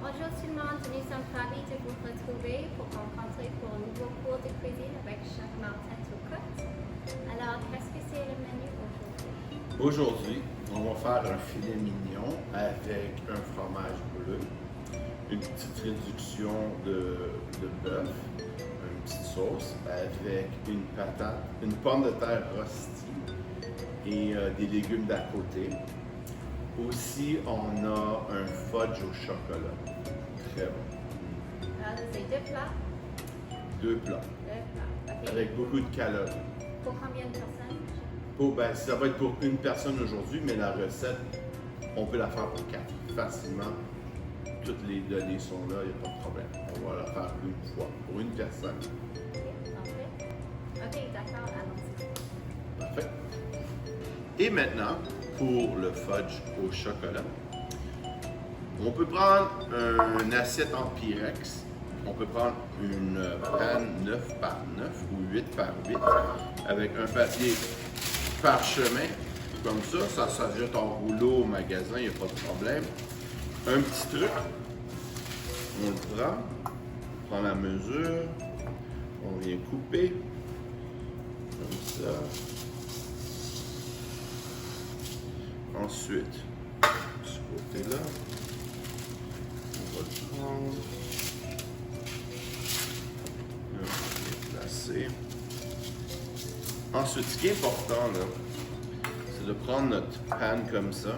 Bonjour tout le monde, nous sommes ravis de vous retrouver pour rencontrer pour un nouveau cours de cuisine avec Chef Martin Toucotte. Alors, qu'est-ce que c'est le menu aujourd'hui? Aujourd'hui, on va faire un filet mignon avec un fromage bleu, une petite réduction de bœuf, une petite sauce avec une patate, une pomme de terre rôtie et des légumes d'à côté. Aussi, on a un fudge au chocolat. Très bon. Alors, c'est deux plats? Deux plats. OK. Avec beaucoup de calories. Pour combien de personnes? Ça va être pour une personne aujourd'hui, mais la recette, on peut la faire pour 4 facilement. Toutes les données sont là, il n'y a pas de problème. On va la faire une fois, pour une personne. OK, parfait. OK, d'accord, allons-y. Parfait. Et maintenant, pour le fudge au chocolat, on peut prendre une assiette en Pyrex. On peut prendre une panne 9 par 9 ou 8 par 8 avec un papier parchemin comme ça. Ça jette en rouleau au magasin, il n'y a pas de problème. Un petit truc, on le prend la mesure, on vient couper comme ça. Ensuite, de ce côté-là, on va le prendre. On va le placer. Ensuite, ce qui est important, là, c'est de prendre notre panne comme ça,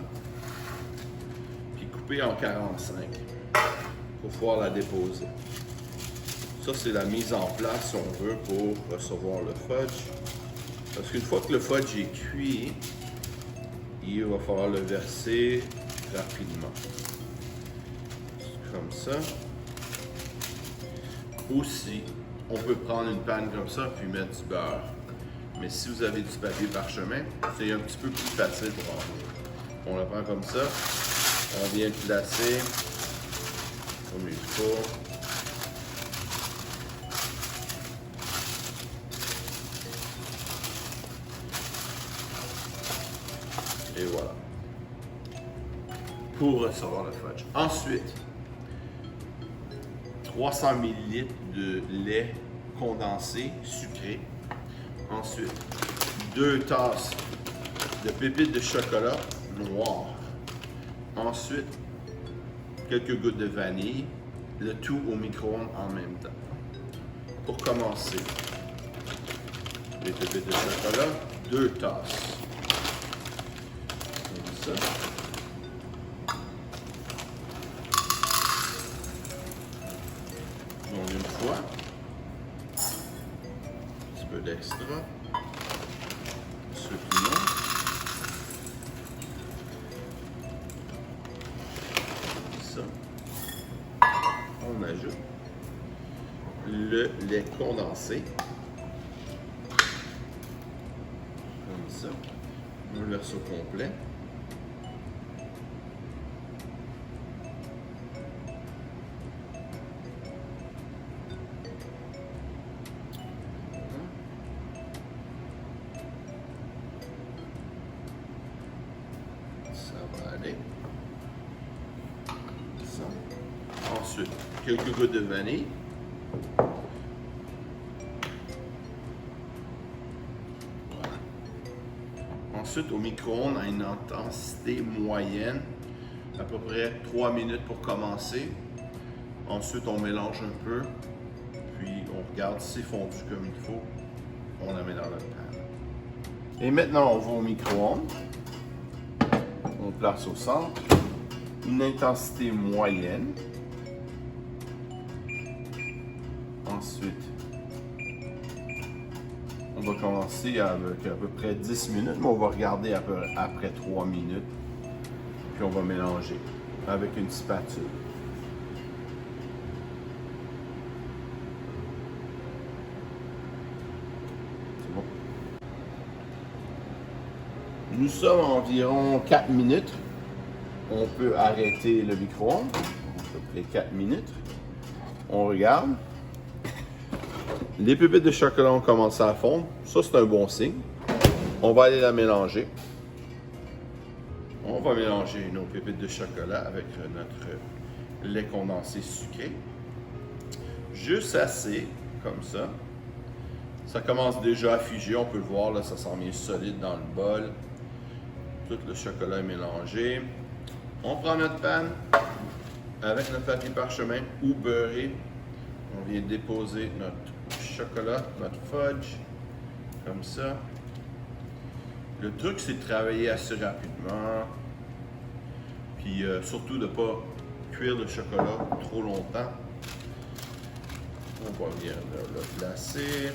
puis couper en 45 pour pouvoir la déposer. Ça, c'est la mise en place, si on veut, pour recevoir le fudge. Parce qu'une fois que le fudge est cuit, il va falloir le verser rapidement. Comme ça. Aussi, on peut prendre une panne comme ça puis mettre du beurre. Mais si vous avez du papier parchemin, c'est un petit peu plus facile pour en. On la prend comme ça. On vient le placer comme il faut. Et voilà. Pour recevoir le fudge. Ensuite, 300 ml de lait condensé sucré. Ensuite, 2 tasses de pépites de chocolat noir. Ensuite, quelques gouttes de vanille. Le tout au micro-ondes en même temps. Pour commencer, les pépites de chocolat, 2 tasses. Ça. Donc une fois, un petit peu d'extra, ceux qui n'ont. Ça. On ajoute le lait condensé. Comme ça. On le verse au complet. Ça. Ensuite, quelques gouttes de vanille. Voilà. Ensuite, au micro-ondes à une intensité moyenne, à peu près 3 minutes pour commencer. Ensuite, on mélange un peu, puis on regarde si c'est fondu comme il faut. On la met dans notre panne. Et maintenant, on va au micro-ondes. On place au centre. Une intensité moyenne. Ensuite, on va commencer avec à peu près 10 minutes, mais on va regarder après 3 minutes. Puis on va mélanger avec une spatule. C'est bon. Nous sommes à environ 4 minutes. On peut arrêter le micro-ondes, à peu près 4 minutes. On regarde. Les pépites de chocolat ont commencé à fondre. Ça, c'est un bon signe. On va aller la mélanger. On va mélanger nos pépites de chocolat avec notre lait condensé sucré. Juste assez, comme ça. Ça commence déjà à figer, on peut le voir, là, ça s'en vient solide dans le bol. Tout le chocolat est mélangé. On prend notre panne avec notre papier parchemin ou beurré. On vient déposer notre chocolat, notre fudge, comme ça. Le truc, c'est de travailler assez rapidement. Puis surtout de ne pas cuire le chocolat trop longtemps. On va venir le placer.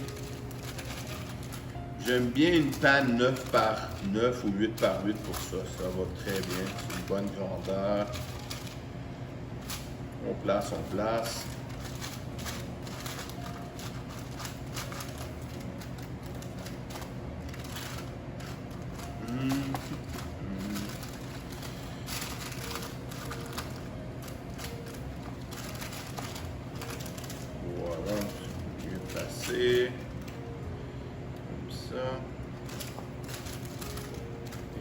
J'aime bien une panne 9 par 9 ou 8 par 8 pour ça. Ça va très bien. C'est une bonne grandeur. On place, on place. Voilà, mieux placé. Comme ça.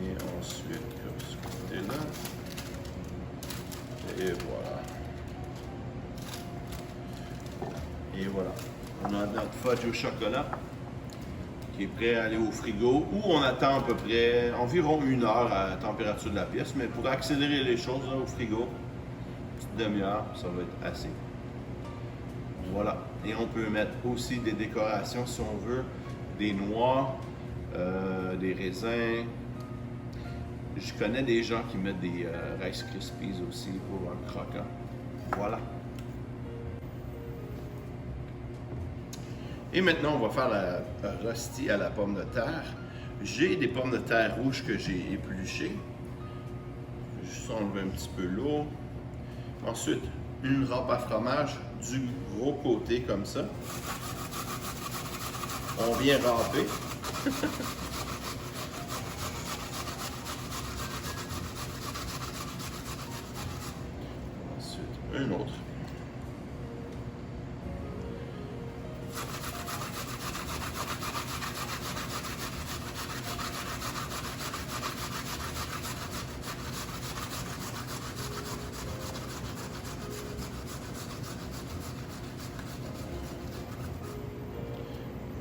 Et ensuite, comme ce côté-là. Et voilà. Et voilà. On a notre fudge au chocolat qui est prêt à aller au frigo, ou on attend à peu près environ 1 heure à la température de la pièce, mais pour accélérer les choses là, au frigo, une petite demi-heure, ça va être assez. Voilà. Et on peut mettre aussi des décorations si on veut, des noix, des raisins. Je connais des gens qui mettent des Rice Krispies aussi pour un croquant. Voilà. Et maintenant, on va faire la rôti à la pomme de terre. J'ai des pommes de terre rouges que j'ai épluchées. Je vais juste enlever un petit peu l'eau. Ensuite, une râpe à fromage du gros côté comme ça. On vient râper. Ensuite, une autre.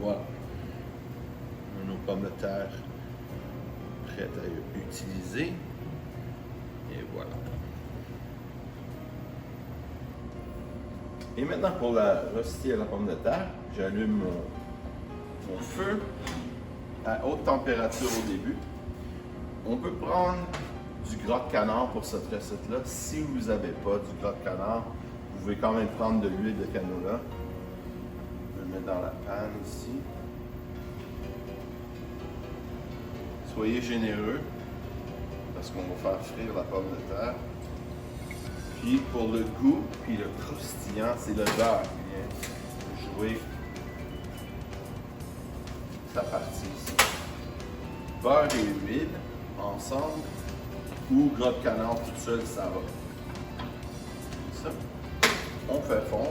Voilà. Nos pommes de terre prêtes à utiliser. Et voilà. Et maintenant pour la rôti à la pomme de terre, j'allume mon feu à haute température au début. On peut prendre du gras de canard pour cette recette-là. Si vous n'avez pas du gras de canard, vous pouvez quand même prendre de l'huile de canola. Mettre dans la panne ici. Soyez généreux parce qu'on va faire frire la pomme de terre. Puis pour le goût, puis le croustillant, c'est le beurre qui vient jouer sa partie ici. Beurre et huile ensemble ou gras de canard tout seul, ça va. Ça. On fait fondre.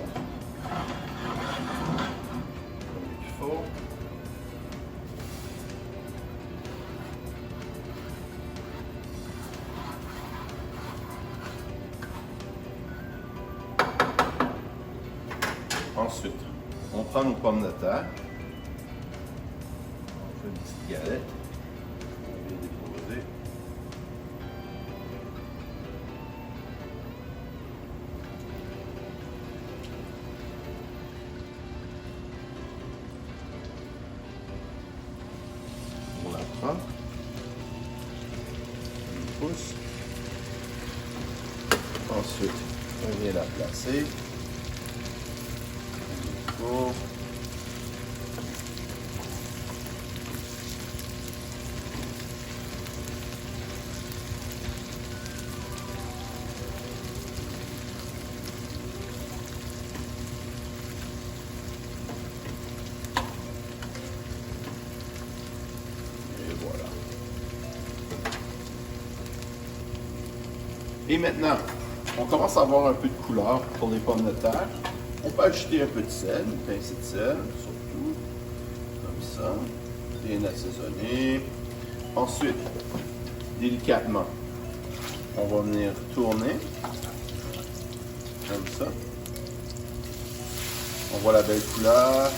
Ensuite, on prend nos pommes de terre. On fait une petite galette. On vient déposer. On la prend. On pousse. Ensuite, on vient la placer. Et voilà. Et maintenant, on commence à avoir un peu de couleur pour les pommes de terre. On peut ajouter un peu de sel, une pincée de sel, surtout, comme ça, bien assaisonné. Ensuite, délicatement, on va venir tourner. Comme ça. On voit la belle couleur.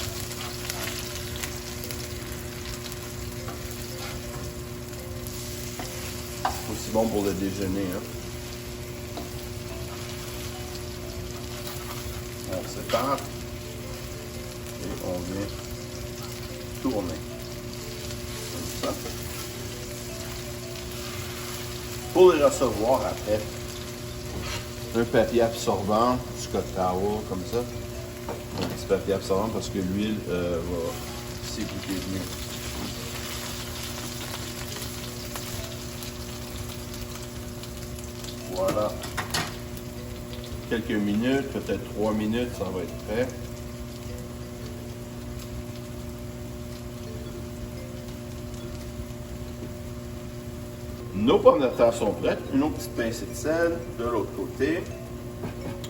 Aussi bon pour le déjeuner. Hein. On sépare et on vient tourner. Comme ça. Pour les recevoir après, un papier absorbant, du Scott Towel comme ça. Un petit papier absorbant parce que l'huile va s'écouter mieux. Voilà. Quelques minutes, peut-être 3 minutes, ça va être prêt. Nos pommes de terre sont prêtes. Une autre petite pincée de sel de l'autre côté.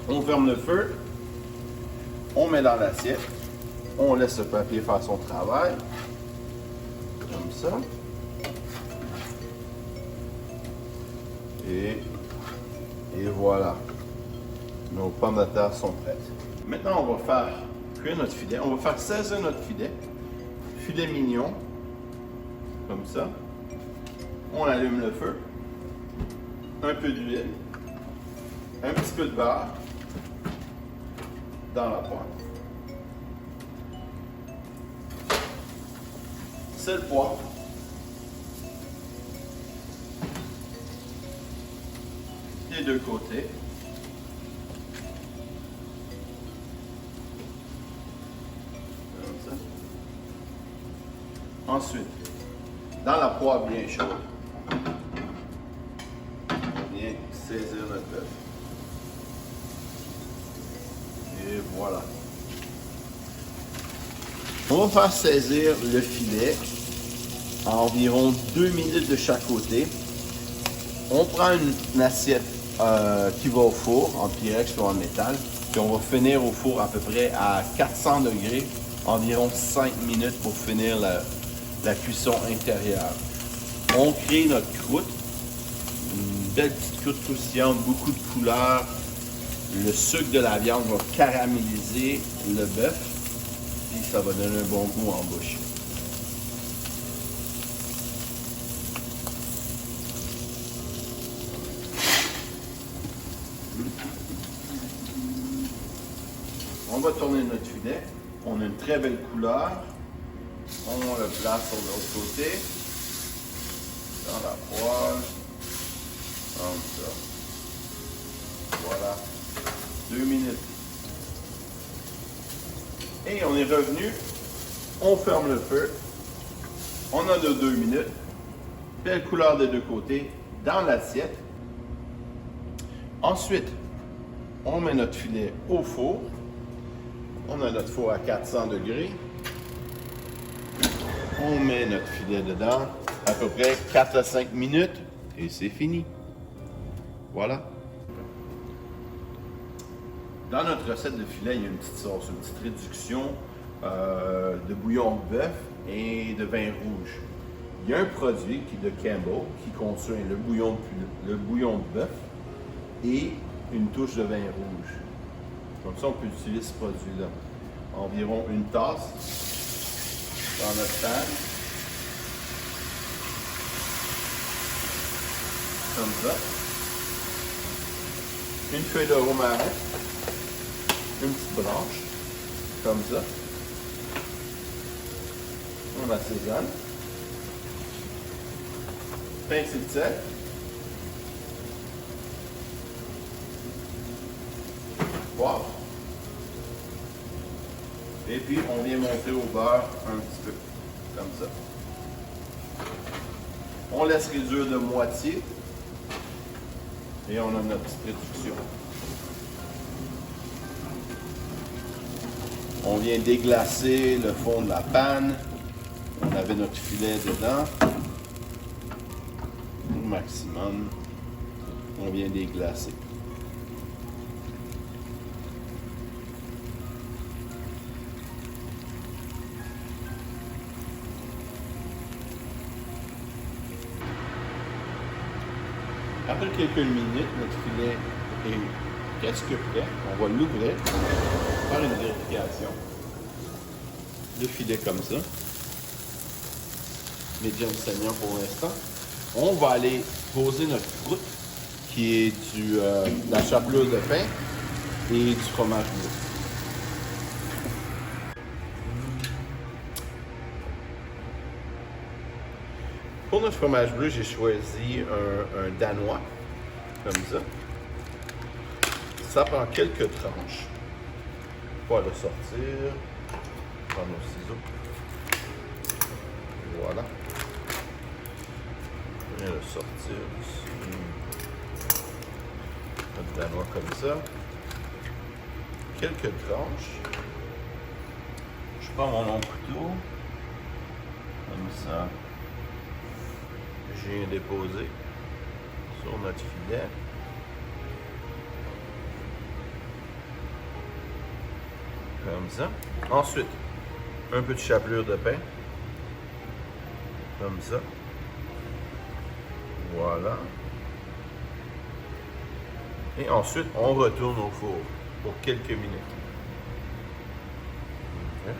On ferme le feu. On met dans l'assiette. On laisse le papier faire son travail. Comme ça. Et voilà. Nos pommes de terre sont prêtes. Maintenant, on va faire cuire notre filet. On va faire saisir notre filet. Filet mignon. Comme ça. On allume le feu. Un peu d'huile. Un petit peu de beurre. Dans la poêle. Sel, poivre. Des deux côtés. Comme ça. Ensuite, dans la poêle bien chaude, on vient saisir notre bœuf. Et voilà. On va faire saisir le filet à environ 2 minutes de chaque côté. On prend une assiette qui va au four, en Pyrex ou en métal, puis on va finir au four à peu près à 400 degrés, environ 5 minutes pour finir la cuisson intérieure. On crée notre croûte, une belle petite croûte croustillante, beaucoup de couleurs. Le sucre de la viande va caraméliser le bœuf, puis ça va donner un bon goût en bouche. On va tourner notre filet. On a une très belle couleur. On le place sur l'autre côté. Dans la poêle. Comme ça. Voilà. 2 minutes. Et on est revenu. On ferme le feu. On a de 2 minutes. Belle couleur des deux côtés dans l'assiette. Ensuite, on met notre filet au four. On a notre four à 400 degrés. On met notre filet dedans, à peu près 4 à 5 minutes, et c'est fini. Voilà. Dans notre recette de filet, il y a une petite sauce, une petite réduction de bouillon de bœuf et de vin rouge. Il y a un produit qui est de Campbell qui contient le bouillon de bœuf et une touche de vin rouge. Comme ça, on peut utiliser ce produit-là. Environ une tasse dans notre panne. Comme ça. Une feuille de romarin. Une petite branche. Comme ça. On assaisonne. Pincée de sel. Poivre. Et puis, on vient monter au beurre un petit peu, comme ça. On laisse réduire de moitié. Et on a notre petite réduction. On vient déglacer le fond de la panne. On avait notre filet dedans. Au maximum. On vient déglacer. Après quelques minutes, notre filet est presque prêt. On va l'ouvrir, faire une vérification. Le filet comme ça. Médium saignant pour l'instant. On va aller poser notre croûte qui est de la chapelure de pain et du fromage bleu. Pour notre fromage bleu, j'ai choisi un danois, comme ça. Ça prend quelques tranches. On va le sortir. Prendre nos ciseaux. Voilà. On vient le sortir ici. Notre danois comme ça. Quelques tranches. Je prends mon long couteau. Comme ça. Je viens déposer sur notre filet. Comme ça. Ensuite, un peu de chapelure de pain. Comme ça. Voilà. Et ensuite, on retourne au four pour quelques minutes. Okay.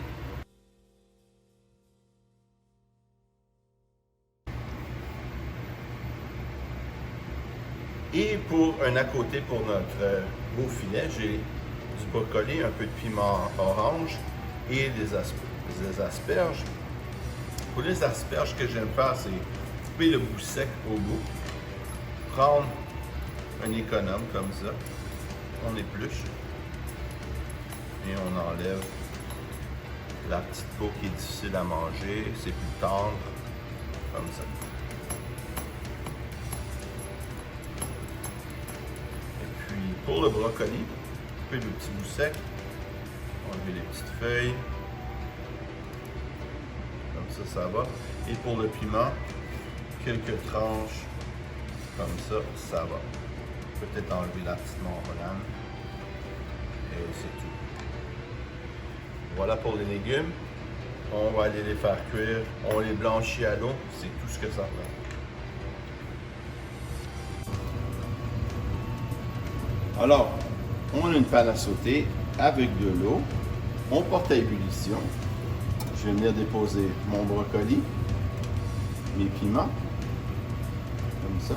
Et pour un à côté pour notre beau filet, j'ai du brocoli, un peu de piment orange et des asperges. Pour les asperges, ce que j'aime faire, c'est couper le bout sec au bout, prendre un économe comme ça, on épluche et on enlève la petite peau qui est difficile à manger, c'est plus tendre, comme ça. Pour le brocoli, couper le petit bout sec, enlever les petites feuilles, comme ça va. Et pour le piment, quelques tranches, comme ça va. Peut-être enlever la petite membrane, et c'est tout. Voilà pour les légumes. On va aller les faire cuire, on les blanchit à l'eau, c'est tout ce que ça prend. Alors, on a une panne à sauter avec de l'eau. On porte à ébullition. Je vais venir déposer mon brocoli, mes piments, comme ça.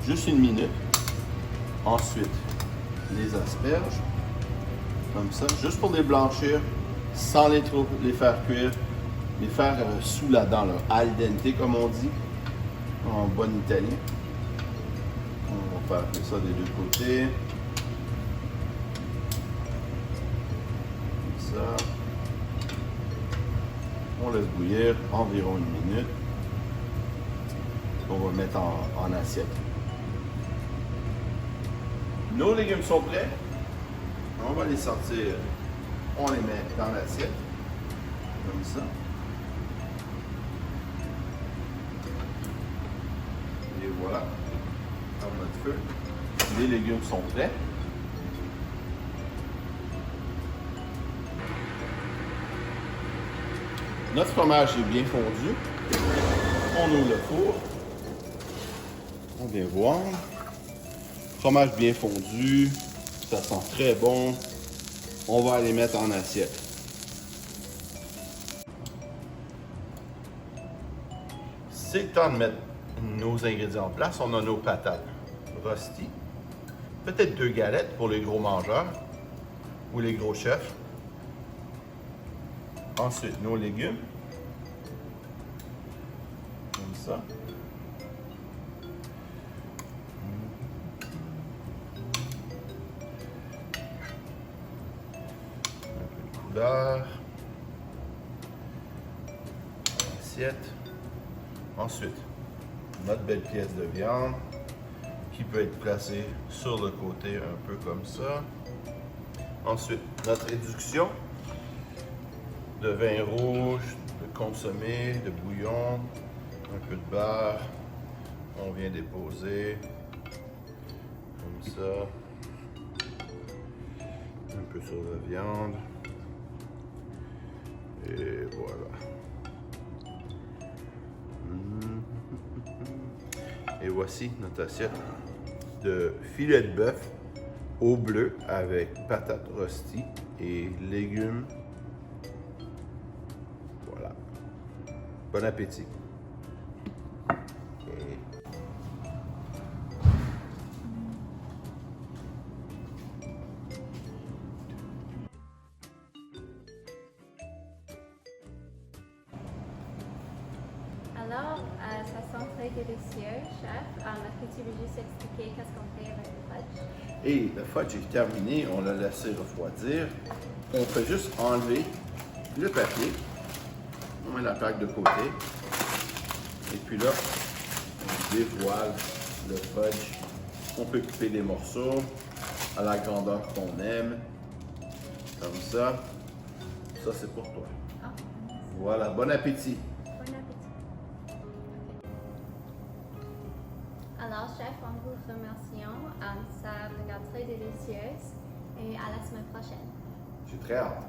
Juste une minute. Ensuite, les asperges, comme ça, juste pour les blanchir, sans les faire cuire, les faire sous la dent, là, al dente comme on dit, en bon italien. On va faire ça des deux côtés. Comme ça. On laisse bouillir environ une minute. On va mettre en assiette. Nos légumes sont prêts. On va les sortir. On les met dans l'assiette. Comme ça. Et voilà. Notre feu. Les légumes sont prêts. Notre fromage est bien fondu. On ouvre le four. On vient voir. Fromage bien fondu. Ça sent très bon. On va les mettre en assiette. C'est le temps de mettre nos ingrédients en place. On a nos patates rosti, peut-être 2 galettes pour les gros mangeurs ou les gros chefs. Ensuite, nos légumes, comme ça. Un peu de couleur. Assiette. Ensuite, notre belle pièce de viande qui peut être placée sur le côté un peu comme ça. Ensuite, notre réduction de vin rouge, de consommé, de bouillon, un peu de beurre. On vient déposer comme ça, un peu sur la viande. Et voilà. Et voici notre assiette de filet de bœuf au bleu avec patates rôties et légumes. Voilà. Bon appétit. Et Alors, ça sent très délicieux, chef. Est-ce que tu veux juste expliquer qu'est-ce qu'on fait avec le fudge? Et le fudge est terminé, on l'a laissé refroidir. On fait juste enlever le papier, on met la plaque de côté, et puis là, on dévoile le fudge. On peut couper des morceaux à la grandeur qu'on aime, comme ça. Ça, c'est pour toi. Ah, Voilà, bon appétit. bon appétit. Alors, chef, on vous remercie. Ça me regarde très délicieuse et à la semaine prochaine. J'ai très hâte.